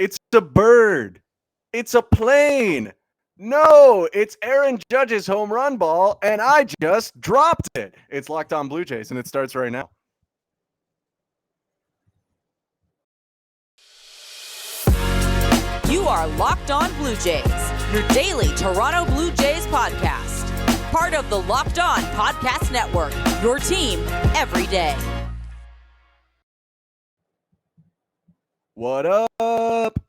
It's a bird. It's a plane. No, it's Aaron Judge's home run ball, and I just dropped it. It's Locked On Blue Jays, and it starts right now. You are Locked On Blue Jays, your daily Toronto Blue Jays podcast. Part of the Locked On Podcast Network, your team every day. What up?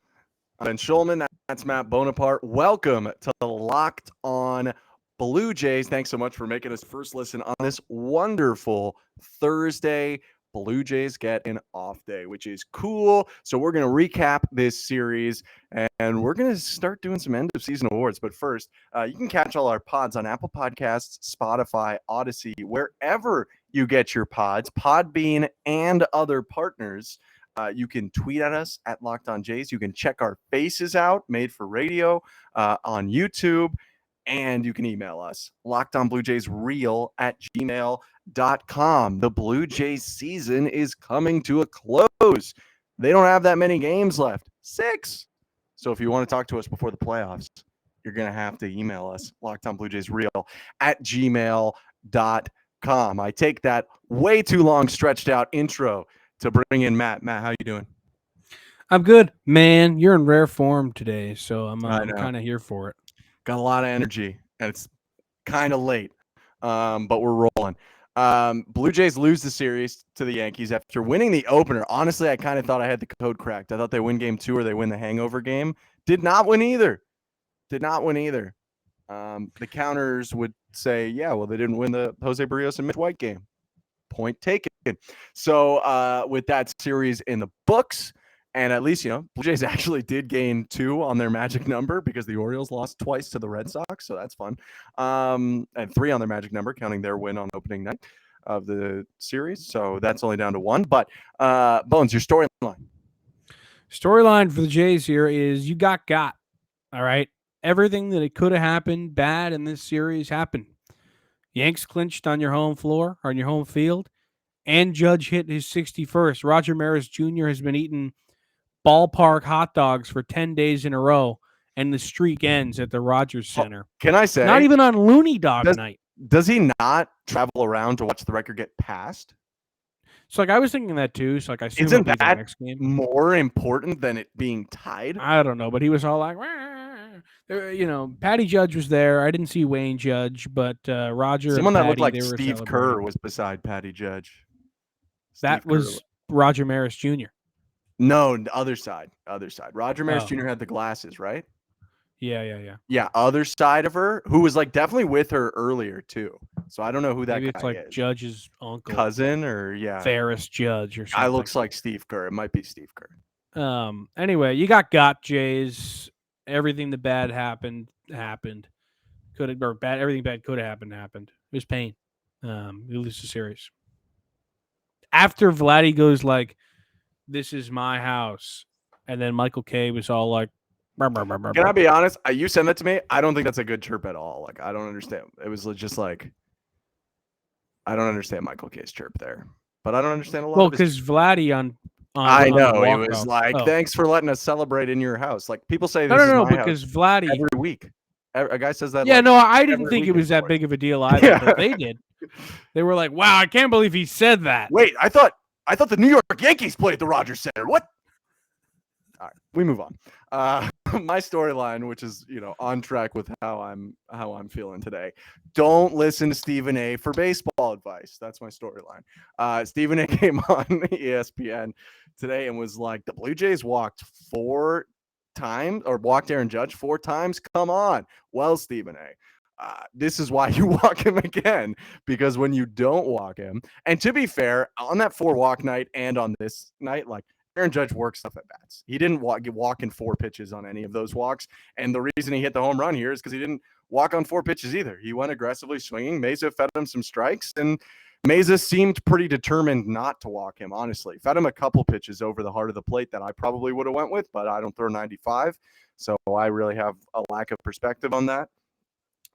I'm Shulman. That's Matt Bonaparte. Welcome to Locked On Blue Jays. Thanks so much for making us first listen on this wonderful Thursday. Blue Jays get an off day, which is cool. So we're going to recap this series, and we're going to start doing some end-of-season awards. But first, you can catch all our pods on Apple Podcasts, Spotify, Odyssey, wherever you get your pods, Podbean, and other partners. You can tweet at us at Locked On Jays. You can check our faces out, made for radio, on YouTube. And you can email us, lockedonbluejaysreal@gmail.com. The Blue Jays season is coming to a close. They don't have that many games left. 6. So if you want to talk to us before the playoffs, you're going to have to email us, lockedonbluejaysreal@gmail.com. I take that way too long, stretched out intro to bring in Matt. Matt, how you doing? I'm good, man. You're in rare form today, so I'm kind of here for it. Got a lot of energy, and it's kind of late, but we're rolling. Blue Jays lose the series to the Yankees after winning the opener. Honestly, I kind of thought I had the code cracked. I thought they win game 2 or they win the hangover game. Did not win either. The counters would say, yeah, well, they didn't win the Jose Barrios and Mitch White game. Point taken. So with that series in the books, and at least, Blue Jays actually did gain 2 on their magic number because the Orioles lost twice to the Red Sox. So that's fun. And 3 on their magic number, counting their win on opening night of the series. So that's only down to 1. But Bones, your storyline. Storyline for the Jays here is you got. All right. Everything that it could have happened bad in this series happened. Yanks clinched on your home floor, on your home field, and Judge hit his 61st. Roger Maris Jr. has been eating ballpark hot dogs for 10 days in a row, and the streak ends at the Rogers Center. Can I say? Not even on Looney Dog night. Does he not travel around to watch the record get passed? So, I was thinking that too. So, I assume isn't that the next game more important than it being tied? I don't know, but he was all like, Patty Judge was there. I didn't see Wayne Judge, but Roger. Someone and that Patty, looked like Steve Kerr was beside Patty Judge. That was Roger Maris Jr. No, the other side. Roger Maris Jr. had the glasses, right? Yeah. Yeah, other side of her, who was definitely with her earlier too. So I don't know who that Maybe guy it's like is. Judge's uncle, cousin, or Ferris Judge or something. Guy looks like Steve Kerr. It might be Steve Kerr. Anyway, you got Jays. Everything the bad happened. Everything bad could have happened. It was pain. You lose the series. After Vladdy goes like, "This is my house," and then Michael K was all like, Can I be honest? You sent that to me. I don't think that's a good chirp at all. I don't understand. It was just I don't understand Michael K's chirp there, but I don't understand a lot. Well, because Vladdy on I know he was thanks for letting us celebrate in your house. People say this no, is my because house Vladdy every week. A guy says that. Yeah, no, I didn't think it was that big of a deal either, but they did. They were like, "Wow, I can't believe he said that." Wait, I thought the New York Yankees played at the Rogers Center. What? All right, we move on. My storyline, which is on track with how I'm feeling today. Don't listen to Stephen A for baseball advice. That's my storyline. Stephen A came on ESPN today and was like, the Blue Jays walked 4 times or walked Aaron Judge 4 times. Come on. Well, Stephen A, this is why you walk him again, because when you don't walk him, and to be fair, on that 4 walk night and on this night, Aaron Judge worked stuff at bats. He didn't walk in 4 pitches on any of those walks. And the reason he hit the home run here is because he didn't walk on 4 pitches either. He went aggressively swinging. Meza fed him some strikes, and Meza seemed pretty determined not to walk him, honestly. Fed him a couple pitches over the heart of the plate that I probably would have went with, but I don't throw 95. So I really have a lack of perspective on that.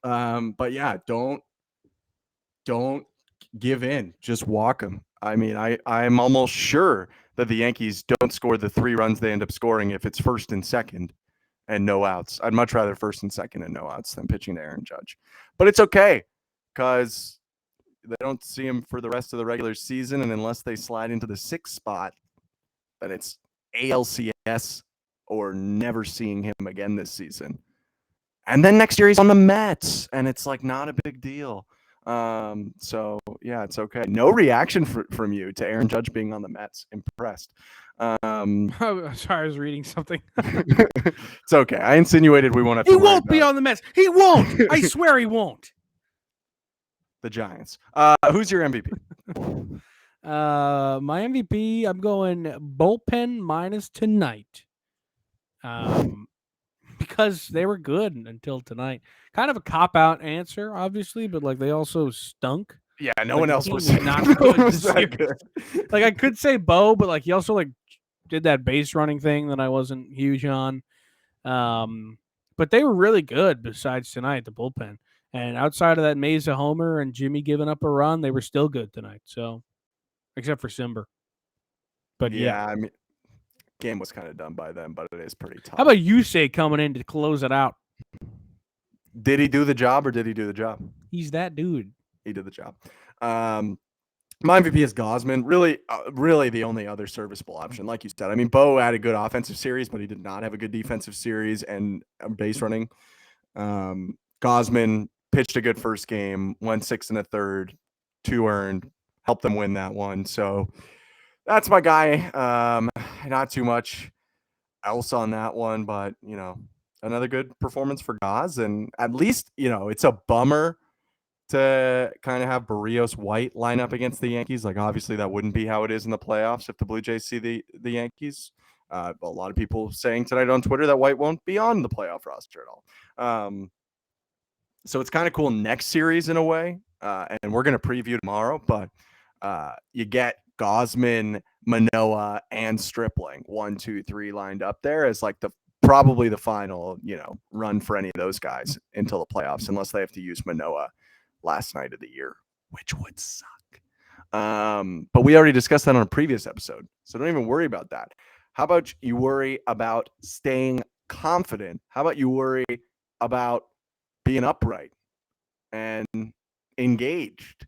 But yeah, don't give in. Just walk him. I mean, I'm almost sure that the Yankees don't score the 3 runs they end up scoring if it's first and second and no outs. I'd much rather first and second and no outs than pitching to Aaron Judge. But it's okay because they don't see him for the rest of the regular season, and unless they slide into the 6th spot, then it's ALCS or never seeing him again this season. And then next year he's on the Mets, and it's like not a big deal. So yeah, it's okay. No reaction from you to Aaron Judge being on the Mets. Impressed. Sorry, I was reading something. It's okay. I insinuated we won't have to. He won't be on the Mets. He won't. I swear he won't. The Giants. Who's your MVP? My MVP, I'm going bullpen minus tonight. Because they were good until tonight. Kind of a cop-out answer, obviously, but like they also stunk. Yeah, no one else was not good this year. Like I could say Bo, but like he also like did that base running thing that I wasn't huge on. But they were really good besides tonight, the bullpen. And outside of that Mesa homer and Jimmy giving up a run, they were still good tonight. So, except for Simber. But yeah. I mean, game was kind of done by them, but it is pretty tough. How about Yusei coming in to close it out? Did he do the job or did he do the job? He's that dude. He did the job. My MVP is Gausman. Really the only other serviceable option. Like you said, I mean, Bo had a good offensive series, but he did not have a good defensive series and base running. Gausman pitched a good first game, went 6 1/3, 2 earned, helped them win that one. So that's my guy. Not too much else on that one, but another good performance for Gaz. And at least, it's a bummer to kind of have Barrios White line up against the Yankees. Like, obviously that wouldn't be how it is in the playoffs if the Blue Jays see the Yankees. A lot of people saying tonight on Twitter that White won't be on the playoff roster at all. So it's kind of cool next series in a way. And we're going to preview tomorrow, but you get Gausman, Manoah, and Stripling 1, 2, 3 lined up there as like probably the final, run for any of those guys until the playoffs, unless they have to use Manoah last night of the year, which would suck. But we already discussed that on a previous episode, so don't even worry about that. How about you worry about staying confident? How about you worry about being upright and engaged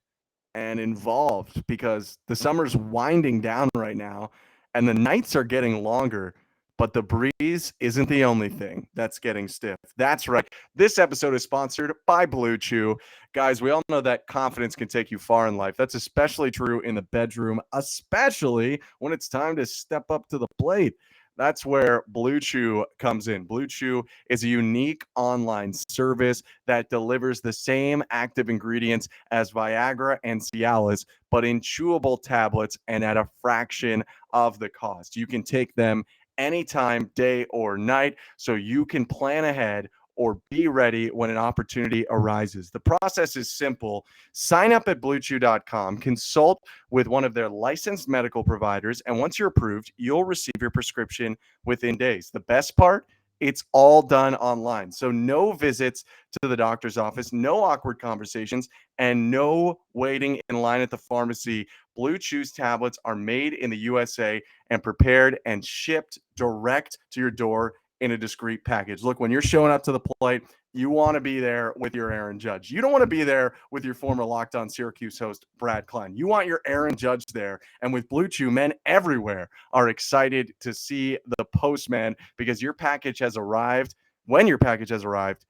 and involved, because the summer's winding down right now and the nights are getting longer, but the breeze isn't the only thing that's getting stiff. That's right. This episode is sponsored by Blue Chew. Guys, we all know that confidence can take you far in life. That's especially true in the bedroom, especially when it's time to step up to the plate. That's where Blue Chew comes in. Blue Chew is a unique online service that delivers the same active ingredients as Viagra and Cialis, but in chewable tablets and at a fraction of the cost. You can take them anytime, day or night, so you can plan ahead or be ready when an opportunity arises. The process is simple. Sign up at bluechew.com, consult with one of their licensed medical providers, and once you're approved, you'll receive your prescription within days. The best part, it's all done online. So no visits to the doctor's office, no awkward conversations, and no waiting in line at the pharmacy. Blue Chew's tablets are made in the USA and prepared and shipped direct to your door in a discreet package. Look, when you're showing up to the plate, you want to be there with your Aaron Judge. You don't want to be there with your former Locked On Syracuse host, Brad Klein. You want your Aaron Judge there. And with Blue Chew, men everywhere are excited to see the postman, because your package has arrived. When your package has arrived,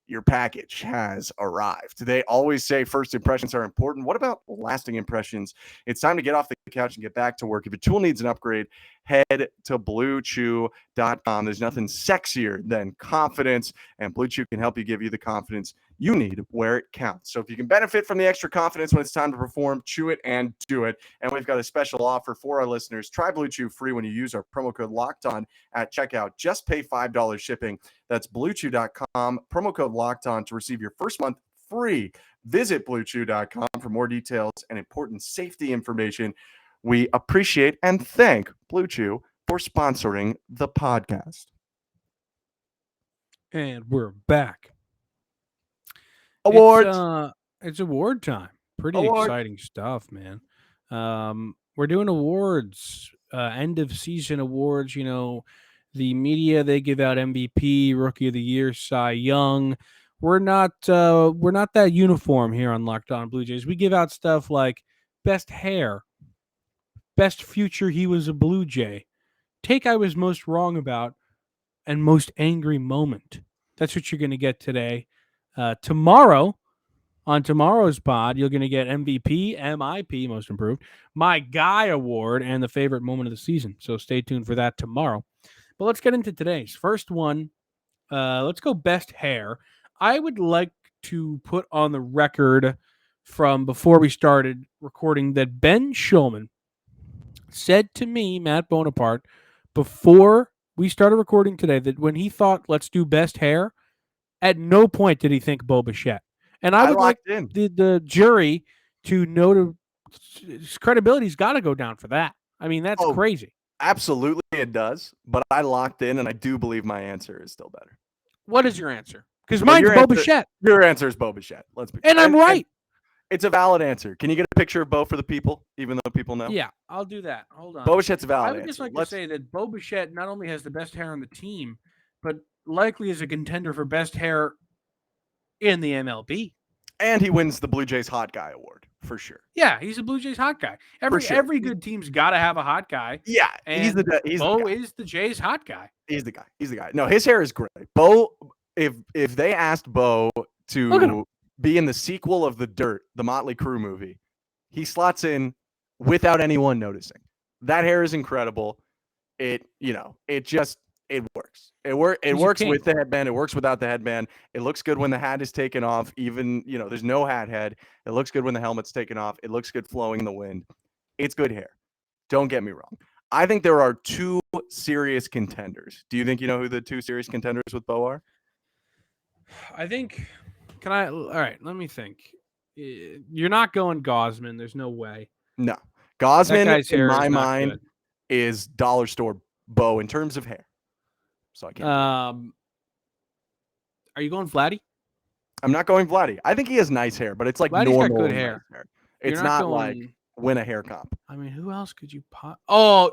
your package has arrived. They always say first impressions are important. What about lasting impressions? It's time to get off the couch and get back to work. If your tool needs an upgrade, head to bluechew.com. There's nothing sexier than confidence, and Blue Chew can help you give you the confidence you need where it counts. So if you can benefit from the extra confidence when it's time to perform, chew it and do it. And we've got a special offer for our listeners. Try Blue Chew free when you use our promo code LOCKEDON at checkout. Just pay $5 shipping. That's bluechew.com, promo code LOCKEDON to receive your first month free. Visit bluechew.com for more details and important safety information. We appreciate and thank Blue Chew for sponsoring the podcast. And we're back. Awards. It's award time. Pretty Award. exciting stuff, man. We're doing awards end of season awards. The media, they give out MVP, Rookie of the Year, Cy Young. We're not that uniform here on Locked On Blue Jays. We give out stuff like best hair, best future he was a Blue Jay, take I was most wrong about, and most angry moment. That's what you're going to get today. Tomorrow, on tomorrow's pod, you're going to get MVP, MIP, most improved, my guy award, and the favorite moment of the season. So stay tuned for that tomorrow. But let's get into today's first one. Let's go best hair. I would like to put on the record from before we started recording that Ben Shulman said to me, Matt Bonaparte, before we started recording today, that when he thought let's do best hair, at no point did he think Bo Bichette. And I would like the jury to know to his credibility's got to go down for that. I mean, that's crazy. Absolutely, it does. But I locked in, and I do believe my answer is still better. What is your answer? Because mine's Bo Bichette. Your answer is Bo Bichette. I'm right. It's a valid answer. Can you get a picture of Bo for the people, even though people know? Yeah, I'll do that. Hold on. Bo Bichette's a valid answer. I would just like to say that Bo Bichette not only has the best hair on the team, but likely is a contender for best hair in the MLB. And he wins the Blue Jays Hot Guy Award, for sure. Yeah, he's a Blue Jays hot guy. Every good team's got to have a hot guy. Yeah, and Bo is the Jays hot guy. He's the guy. No, his hair is great. Bo, if they asked Bo to be in the sequel of The Dirt, the Motley Crue movie, he slots in without anyone noticing. That hair is incredible. It works. It works with the headband. It works without the headband. It looks good when the hat is taken off. Even, there's no hat head. It looks good when the helmet's taken off. It looks good flowing in the wind. It's good hair. Don't get me wrong. I think there are two serious contenders. Do you think you know who the two serious contenders with Bo are? All right, let me think. You're not going Gausman. There's no way. No. Gausman, in my mind, is dollar store Bo in terms of hair. So I can't. Are you going Vladdy? I'm not going Vladdy. I think he has nice hair, but it's like Vladdy's normal got good hair. It's not like win a hair comp. I mean, who else could you pop? Oh,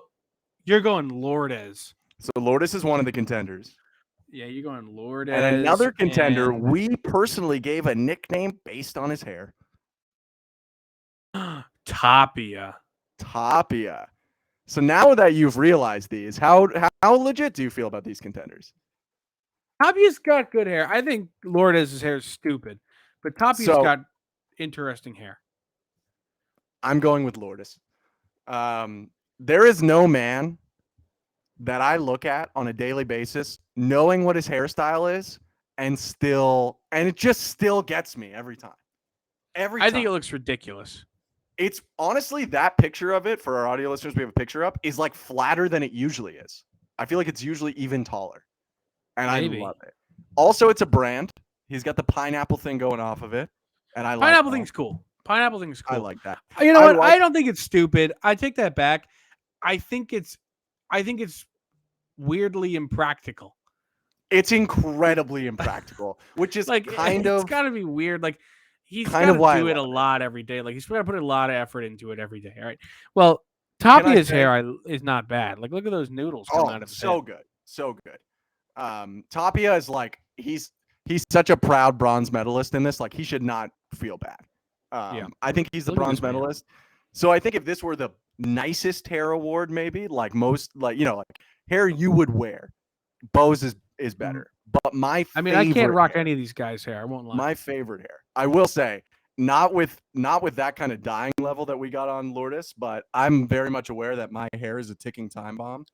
you're going Lourdes. So Lourdes is one of the contenders. Yeah, you're going Lourdes. And another contender, we personally gave a nickname based on his hair. Tapia. So now that you've realized these, how legit do you feel about these contenders? Tapia's got good hair. I think Lourdes' hair is stupid, but Tapia's got interesting hair. I'm going with Lourdes. There is no man that I look at on a daily basis, knowing what his hairstyle is, and it just still gets me every time. I think it looks ridiculous. It's honestly, that picture of it, for our audio listeners, we have a picture up, is like flatter than it usually is. I feel like it's usually even taller. And I love it. Also, it's a brand. He's got the pineapple thing going off of it. And I like pineapple thing's cool. Pineapple thing's cool. I like that. You know what? I don't think it's stupid. I take that back. I think it's weirdly impractical. It's incredibly impractical, which is like it's got to be weird. Like he's got to do it a lot every day. Like he's got to put a lot of effort into it every day. All right. Well, Tapia's hair is not bad. Like look at those noodles coming out of his head. So good. Tapia is like he's such a proud bronze medalist in this. Like he should not feel bad. I think he's the bronze medalist. So I think if this were the nicest hair award, maybe like most like hair you would wear, Bo's is better. But I can't rock any of these guys' hair. I won't lie. My favorite hair, I will say, not with that kind of dying level that we got on Lourdes, but I'm very much aware that my hair is a ticking time bomb.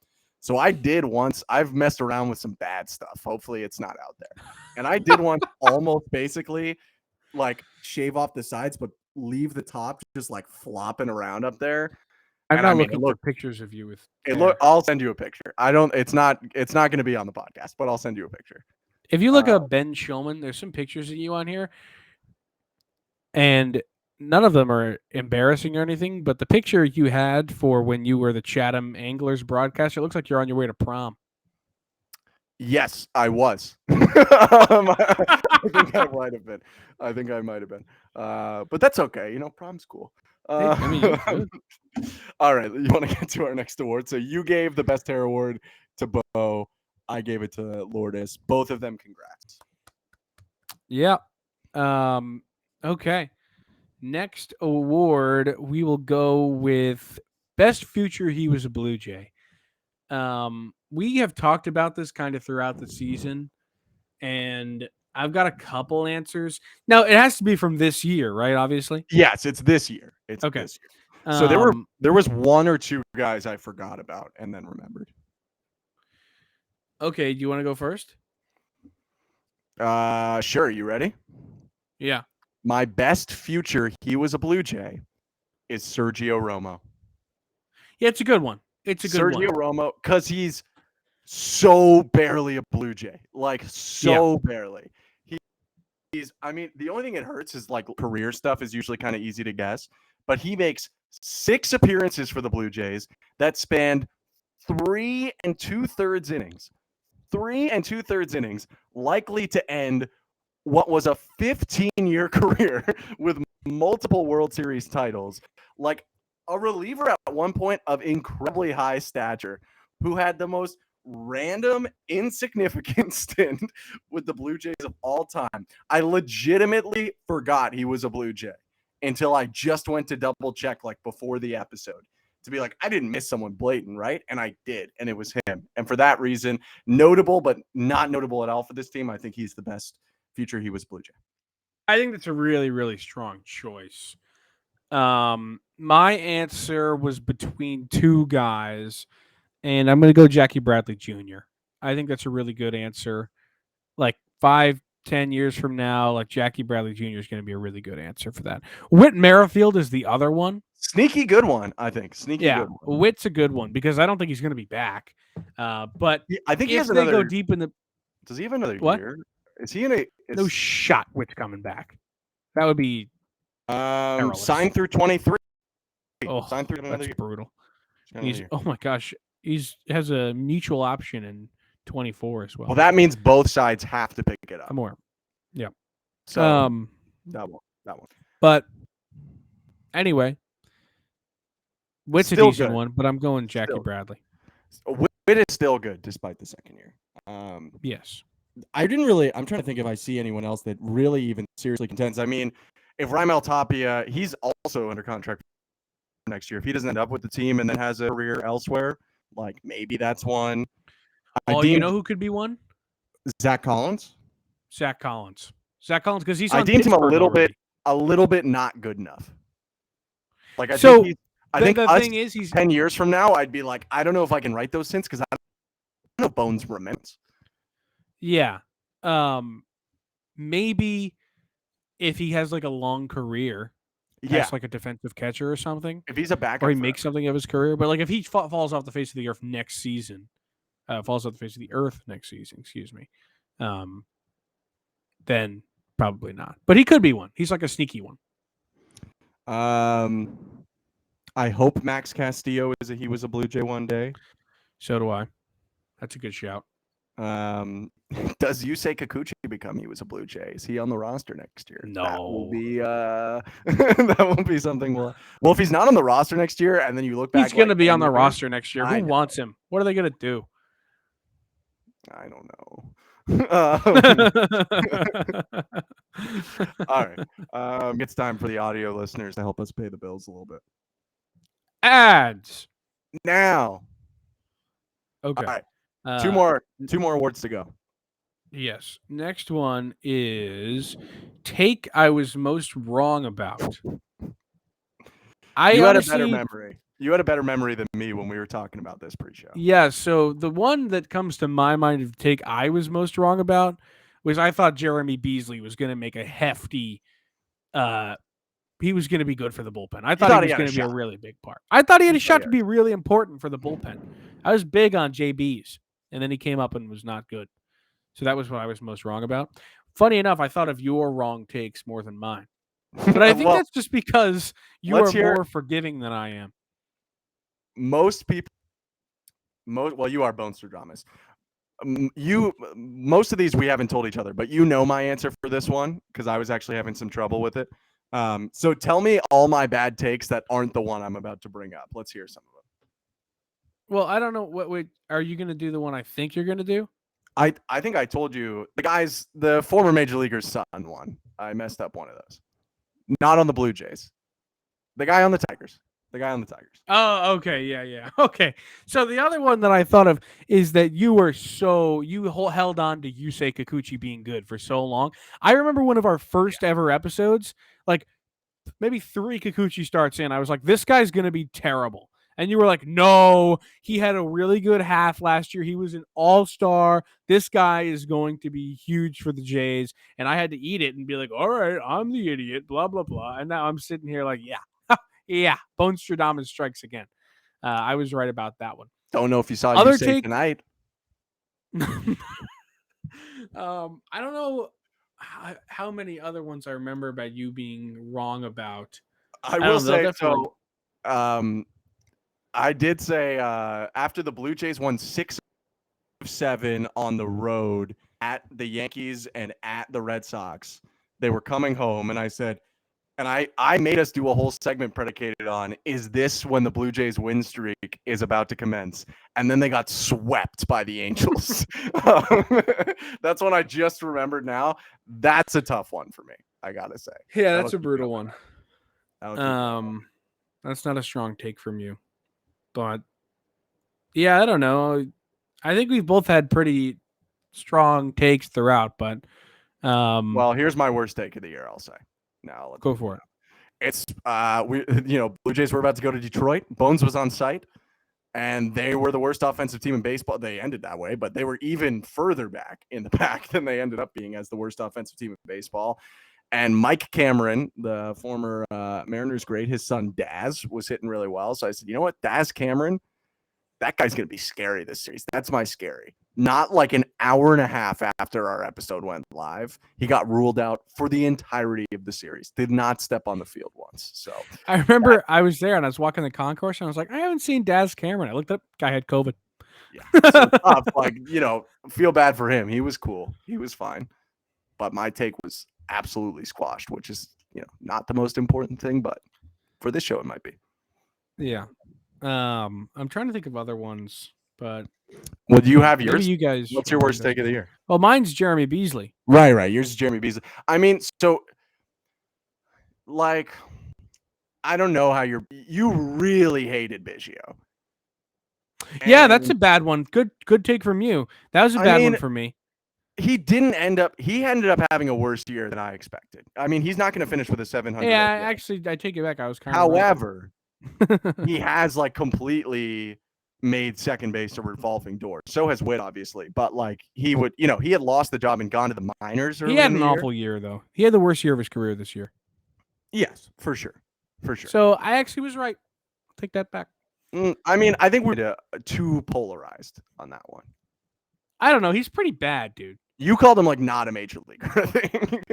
So I've messed around with some bad stuff. Hopefully it's not out there. And I did once almost basically like shave off the sides, but leave the top just like flopping around up there. I'm not looking for pictures of you with I'll send you a picture. It's not going to be on the podcast, but I'll send you a picture. If you look up Ben Shulman, there's some pictures of you on here. And none of them are embarrassing or anything, but the picture you had for when you were the Chatham Anglers broadcaster, it looks like you're on your way to prom. Yes, I was. I think I might have been. But that's okay. Prom's cool. I mean, you could. All right, you want to get to our next award? So you gave the best hair award to Bo. I gave it to Lourdes. Both of them, congrats. Yeah. Okay. Next award, we will go with Best Future He Was a Blue Jay. We have talked about this kind of throughout the season, and I've got a couple answers. Now, it has to be from this year, right? Obviously. Yes, it's this year. It's Okay. this year. So there was one or two guys I forgot about and then remembered. Okay, do you want to go first? Sure. You ready? Yeah. My best future he was a Blue Jay is Sergio Romo. Yeah, it's a good one. It's a good Sergio one. Romo, because he's so barely a Blue Jay. Like, so barely. I mean, the only thing it hurts is like career stuff is usually kind of easy to guess, but he makes 6 appearances for the Blue Jays that spanned 3 2/3 innings. 3 2/3 innings, likely to end what was a 15-year career with multiple World Series titles. Like a reliever at one point of incredibly high stature who had the most random, insignificant stint with the Blue Jays of all time. I legitimately forgot he was a Blue Jay until I just went to double check like before the episode to be like, I didn't miss someone blatant, right? And I did, and it was him. And for that reason, notable but not notable at all for this team. I think he's the best future he was Blue Jay. I think that's a really, really strong choice. My answer was between two guys, and I'm going to go Jackie Bradley Jr. I think that's a really good answer. Like 5-10 years from now, like Jackie Bradley Jr. is going to be a really good answer for that. Whit Merrifield is the other one. Sneaky good one, I think. Sneaky good one. Whit's a good one because I don't think he's going to be back. But I think he has they another. go deep in the. Does he have another What? year? Is he in a? No shot. Whit's coming back. That would be. Signed through 23. Oh, signed through another that's year. brutal. Oh my gosh, has a mutual option in 24 as well. Well, that means both sides have to pick it up. More. Yeah. So that one. But anyway, Whit's a Still decent good. one, but I'm going Jackie Still. Bradley. Whit is still good despite the second year. Yes. I'm trying to think if I see anyone else that really even seriously contends. I mean, if Raimel Tapia, he's also under contract next year. If he doesn't end up with the team and then has a career elsewhere, like maybe that's one. You know who could be one? Zach Collins. Zach Collins, because he's. I on deemed him Pittsburgh a little bit not good enough. Like I think the thing is, he's 10 years from now, I'd be like, I don't know if I can write those sins because I don't know if Bones remembers. Yeah. Maybe if he has like a long career, as like a defensive catcher or something, if he's a backup, or he makes something of his career. But like if he falls off the face of the earth next season, excuse me, then probably not. But he could be one. He's like a sneaky one. I hope Max Castillo he was a Blue Jay one day. So do I. That's a good shout. Does Yusei Kikuchi become he was a Blue Jay? Is he on the roster next year? No. That will be that won't be something. Well, if he's not on the roster next year, and then you look back, he's going to be on the roster next year. Who wants him? What are they going to do? I don't know. All right. It's time for the audio listeners to help us pay the bills a little bit. Ads now. Okay. All right. Two more awards to go. Yes. Next one is take I was most wrong about. You had a better memory. You had a better memory than me when we were talking about this pre-show. Yeah, so the one that comes to my mind of take I was most wrong about was I thought Jeremy Beasley was going to make a hefty he was going to be good for the bullpen. I thought he was going to be a really big part. I thought he had a shot to be really important for the bullpen. I was big on JB's, and then he came up and was not good. So that was what I was most wrong about. Funny enough, I thought of your wrong takes more than mine. But I think that's just because you are more forgiving than I am. Most people, you are Bones Stradamus. Most of these we haven't told each other, but you know my answer for this one because I was actually having some trouble with it. So tell me all my bad takes that aren't the one I'm about to bring up. Let's hear some of them. Well, I don't know are you going to do the one I think you're going to do? I think I told you the former major leaguer's son one. I messed up one of those. Not on the Blue Jays. The guy on the Tigers. Oh, okay. Yeah. Okay. So the other one that I thought of is that you held on to Yusei Kikuchi being good for so long. I remember one of our first ever episodes, like maybe 3 Kikuchi starts in, I was like, this guy's going to be terrible. And you were like, no, he had a really good half last year. He was an all-star. This guy is going to be huge for the Jays. And I had to eat it and be like, all right, I'm the idiot, blah, blah, blah. And now I'm sitting here like, yeah, yeah, Bonstradamus strikes again. I was right about that one. Don't know if you saw Other Yusei take tonight. I don't know how many other ones I remember about you being wrong about. I don't will know, they'll say definitely- so. I did say after the Blue Jays won 6 of 7 on the road at the Yankees and at the Red Sox, they were coming home, and I said, and I made us do a whole segment predicated on, is this when the Blue Jays win streak is about to commence? And then they got swept by the Angels. That's one I just remembered now. That's a tough one for me, I gotta say. Yeah, that's a brutal one. That'll That's not a strong take from you. But yeah, I don't know. I think we've both had pretty strong takes throughout, but well, here's my worst take of the year, I'll say. Now let's go for it. It's Blue Jays were about to go to Detroit. Bones was on site, and they were the worst offensive team in baseball. They ended that way, but they were even further back in the pack than they ended up being as the worst offensive team in baseball. And Mike Cameron, the former Mariners great, his son Daz was hitting really well. So I said, you know what, Daz Cameron, that guy's going to be scary this series. That's my scary. Not like an hour and a half after our episode went live, he got ruled out for the entirety of the series. Did not step on the field once. So I remember I was there and I was walking the concourse and I was like, I haven't seen Daz Cameron. I looked up, guy had COVID. Yeah. So tough, feel bad for him. He was cool. He was fine. But my take was absolutely squashed, which is, not the most important thing, but for this show, it might be. Yeah. I'm trying to think of other ones, but well, do you have yours? You guys. What's your worst take of the year? Well, mine's Jeremy Beasley. Right. Yours is Jeremy Beasley. I mean, so I don't know how you really hated Biggio. Yeah, that's a bad one. Good take from you. That was a bad one for me. He ended up having a worse year than I expected. I mean, he's not going to finish with a 700. Yeah, actually, I take it back. I was kind of. However, he has completely made second base a revolving door. So has Witt, obviously. But he had lost the job and gone to the minors. He had an awful year, though. He had the worst year of his career this year. Yes, for sure. So I actually was right. I'll take that back. I mean, I think we're too polarized on that one. I don't know. He's pretty bad, dude. You called him not a major leaguer, I think.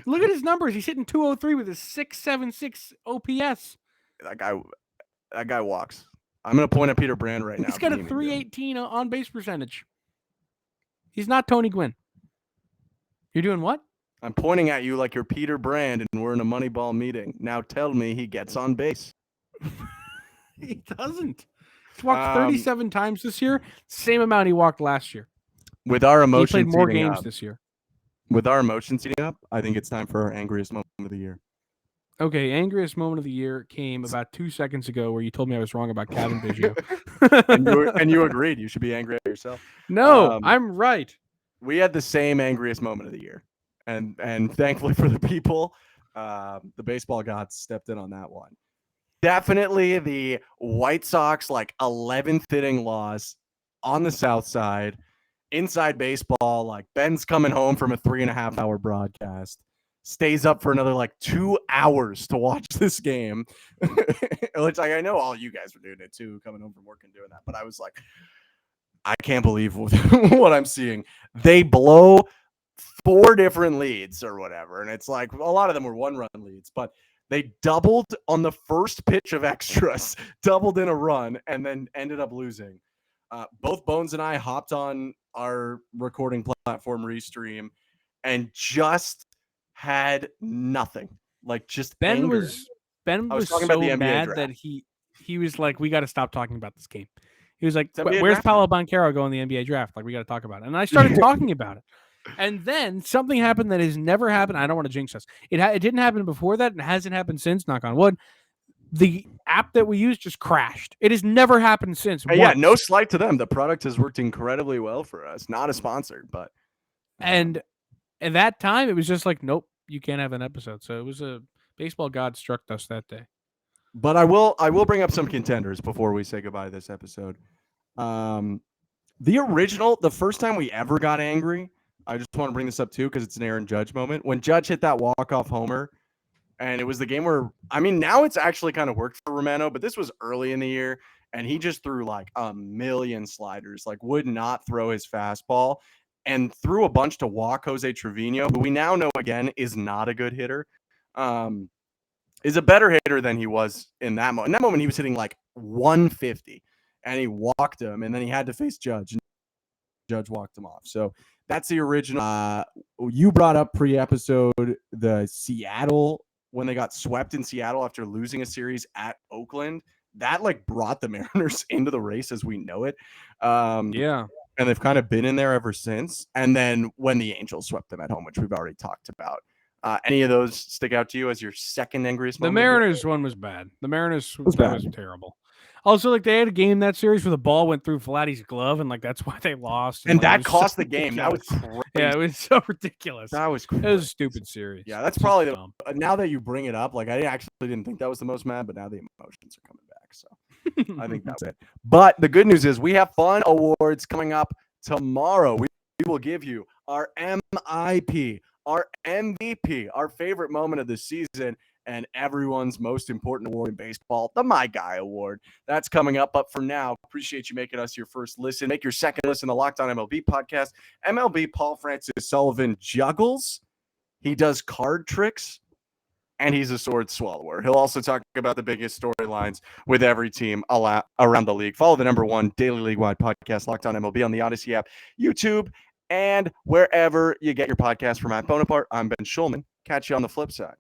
Look at his numbers. He's hitting 203 with a 676 OPS. That guy walks. I'm going to point at Peter Brand right now. He's got a 318 on base percentage. He's not Tony Gwynn. You're doing what? I'm pointing at you like you're Peter Brand and we're in a Moneyball meeting. Now tell me he gets on base. He doesn't. He's walked 37 times this year. Same amount he walked last year. With our emotions, he played more games this year. With our emotions heating up, I think it's time for our angriest moment of the year. Okay, angriest moment of the year came about 2 seconds ago, where you told me I was wrong about Kevin Biggio. and you agreed. You should be angry at yourself. No, I'm right. We had the same angriest moment of the year, and thankfully for the people, the baseball gods stepped in on that one. Definitely the White Sox 11th inning loss on the South Side. Inside baseball, Ben's coming home from a 3.5 hour broadcast, stays up for another 2 hours to watch this game, which I know all you guys were doing it too, coming home from work and doing that. But I was like, I can't believe what I'm seeing. They blow 4 different leads or whatever. And it's a lot of them were 1-run leads, but they doubled on the first pitch of extras, doubled in a run, and then ended up losing. Both Bones and I hopped on our recording platform Restream and just had nothing. like just Ben anger. was Ben I was was talking about so the NBA mad draft. that he was like, we got to stop talking about this game. He was like, It's NBA where's draft Paolo time. Banchero going in the NBA draft? Like, we got to talk about it. And I started talking about it. And then something happened that has never happened. I don't want to jinx us. It didn't happen before that, and it hasn't happened since. Knock on wood. The app that we use just crashed. It has never happened since. Yeah, once. no slight to them. The product has worked incredibly well for us. Not a sponsor, but And at that time, it was just like, nope, you can't have an episode. So it was a baseball god struck us that day. But I will bring up some contenders before we say goodbye to this episode. The first time we ever got angry, I just want to bring this up too because it's an Aaron Judge moment. When Judge hit that walk-off homer, and it was the game where, I mean, now it's actually kind of worked for Romano, but this was early in the year, and he just threw like a million sliders, like would not throw his fastball, and threw a bunch to walk Jose Trevino, who we now know again is not a good hitter. Is a better hitter than he was in that moment. In that moment, he was hitting like 150, and he walked him, and then he had to face Judge, and Judge walked him off. So that's the original. You brought up pre-episode the Seattle, when they got swept in Seattle after losing a series at Oakland. That like brought the Mariners into the race as we know it. Yeah. And they've kind of been in there ever since. And then when the Angels swept them at home, which we've already talked about. Any of those stick out to you as your second angriest The moment? Mariners one was bad. The Mariners was that bad. was terrible. Also, like they had a game that series where the ball went through Vladdy's glove, and like that's why they lost. And like, it that was cost so the game. That was ridiculous. crazy. Yeah, it was so ridiculous. That was It crazy. was a stupid series. Yeah, that's It's just probably dumb. now that you bring it up, like I actually didn't think that was the most mad, but now the emotions are coming back. So I think that's it. But the good news is we have fun awards coming up tomorrow. We will give you our MIP, our MVP, our favorite moment of the season, and everyone's most important award in baseball, the My Guy Award. That's coming up. But for now, appreciate you making us your first listen. Make your second listen to Locked On MLB podcast. MLB Paul Francis Sullivan juggles. He does card tricks, and he's a sword swallower. He'll also talk about the biggest storylines with every team around the league. Follow the #1 daily league-wide podcast, Locked On MLB, on the Odyssey app, YouTube, and wherever you get your podcast. For Matt Bonaparte, I'm Ben Shulman. Catch you on the flip side.